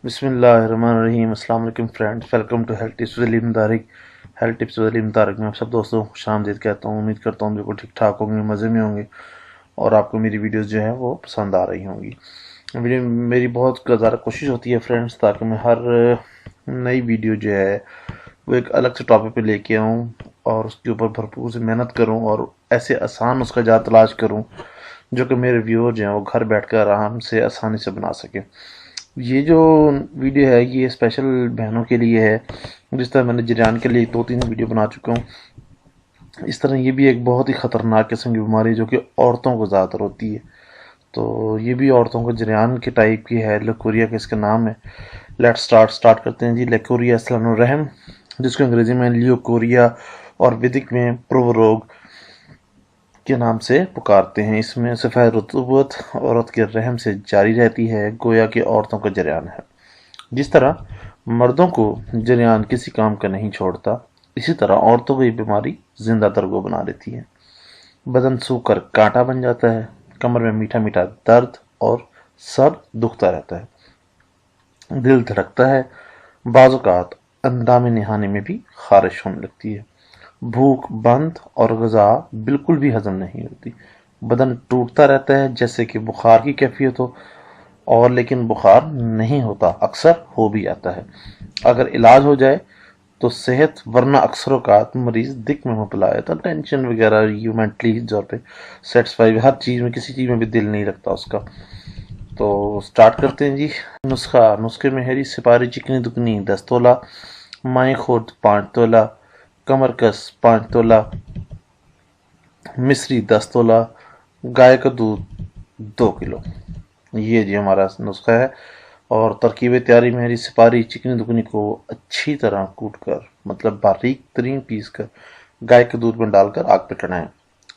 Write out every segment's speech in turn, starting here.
बिस्मिल्लाहिर्रहमानिर्रहीम। अस्सलाम वालेकुम friends, welcome to health tips with Aleem Tariq. Health tips with Aleem Tariq में आप सब दोस्तों को खुशामदीद कहता हूँ। उम्मीद करता हूँ बिल्कुल ठीक ठाक होंगे, मज़े में होंगे और आपको मेरी वीडियोस जो है वो पसंद आ रही होंगी। वीडियो मेरी बहुत ज़्यादा कोशिश होती है फ्रेंड्स, ताकि मैं हर नई वीडियो जो है वो एक अलग से टॉपिक पे लेके आऊँ और उसके ऊपर भरपूर से मेहनत करूँ और ऐसे आसान उसका इजाद तलाश करूँ जो कि मेरे व्यूअर जो हैं वो घर बैठकर आराम से आसानी से बना सके। ये जो वीडियो है ये स्पेशल बहनों के लिए है। जिस तरह मैंने जरियान के लिए 2-3 वीडियो बना चुका हूँ, इस तरह ये भी एक बहुत ही ख़तरनाक किस्म की बीमारी है जो कि औरतों को ज़्यादातर होती है। तो ये भी औरतों को जरियान के टाइप की है, लिकोरिया का इसका नाम है। लेट्स स्टार्ट करते हैं जी। लिकोरिया सलानुर रहम, जिसको अंग्रेजी में लियोकोरिया और वैदिक में प्रोवरोग के नाम से पुकारते हैं। इसमें सफ़ेद रतूबत औरत के रहम से जारी रहती है, गोया कि औरतों का जरियान है। जिस तरह मर्दों को जरियान किसी काम का नहीं छोड़ता, इसी तरह औरतों को ये बीमारी जिंदा तरगो बना देती है। बदन सूख कर कांटा बन जाता है, कमर में मीठा मीठा दर्द और सर दुखता रहता है, दिल धड़कता है, बाज़-औक़ात अंदामे नहाने में भी खारिश होने लगती है, भूख बंद और ग़िज़ा बिल्कुल भी हजम नहीं होती, बदन टूटता रहता है जैसे कि बुखार की कैफियत हो, और लेकिन बुखार नहीं होता, अक्सर हो भी आता है। अगर इलाज हो जाए तो सेहत, वरना अक्सर औक़ात मरीज दिक में मुबतला है, तो टेंशन वगैरह, यू मेंटली तौर पे सेटिस्फाई हर चीज़ में, किसी चीज़ में भी दिल नहीं लगता उसका। तो स्टार्ट करते हैं जी। नुस्खे में हरी सिपारी चिकनी दुकनी 10 तोला, माई खुर्द 5 तोला, कमरकस 5 तोला, मिस्री 10 तोला, गाय का दूध 2 किलो। ये जी हमारा नुस्खा है। और तरकीब तैयारी में हरी सिपारी चिकनी दुकनी को अच्छी तरह कूट कर, मतलब बारीक तरीन पीस कर, गाय के दूध में डालकर आग पर चढ़ाएं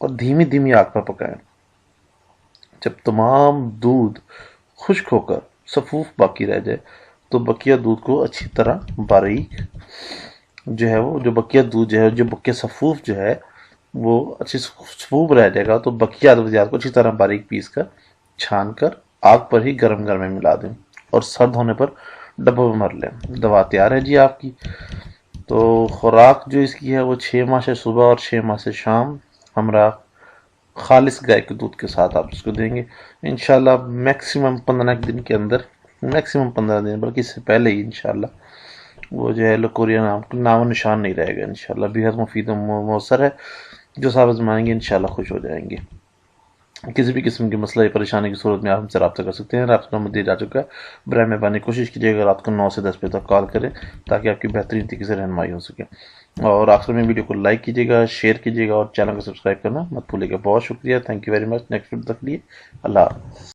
और धीमी धीमी आग पर पकाएं। जब तमाम दूध खुश्क होकर सफूफ बाकी रह जाए तो बकिया दूध को अच्छी तरह बारीक जो है वो, जो बकिया दूध जो है, जो बकिया सफूफ जो है वो अच्छी सफूफ रह जाएगा, तो बकिया अद्वियात को अच्छी तरह बारीक पीस कर छान कर आग पर ही गरम गरम में मिला दें और सर्द होने पर डब्बे में भर लें। दवा तैयार है जी आपकी। तो खुराक जो इसकी है वो 6 माह से सुबह और 6 माह से शाम हमरा खालिस गाय के दूध के साथ आप इसको देंगे। इंशाल्लाह मैक्सिमम 15 दिन के अंदर, मैक्सिमम 15 दिन, बल्कि इससे पहले ही इंशाल्लाह वो जो है लिकोरिया नाम निशान नहीं रहेगा। इंशाल्लाह बेहद मुफीद मौसर है, जो साहब आजमाएंगे इंशाल्लाह खुश हो जाएंगे। किसी भी किस्म की मसला या परेशानी की सूरत में आप हमसे रब्ता कर सकते हैं। रब्ता नंबर दिया जा चुका है। बराए मेहरबानी कोशिश कीजिएगा रात को 9 से 10 बजे तक कॉल करें, ताकि आपकी बेहतरीन तरीके से रहनुमाई हो सके। और आखिर में वीडियो को लाइक कीजिएगा, शेयर कीजिएगा और चैनल को सब्सक्राइब करना मत भूलिएगा। बहुत शुक्रिया, thank you very much. Next video तक लिए अल्लाह।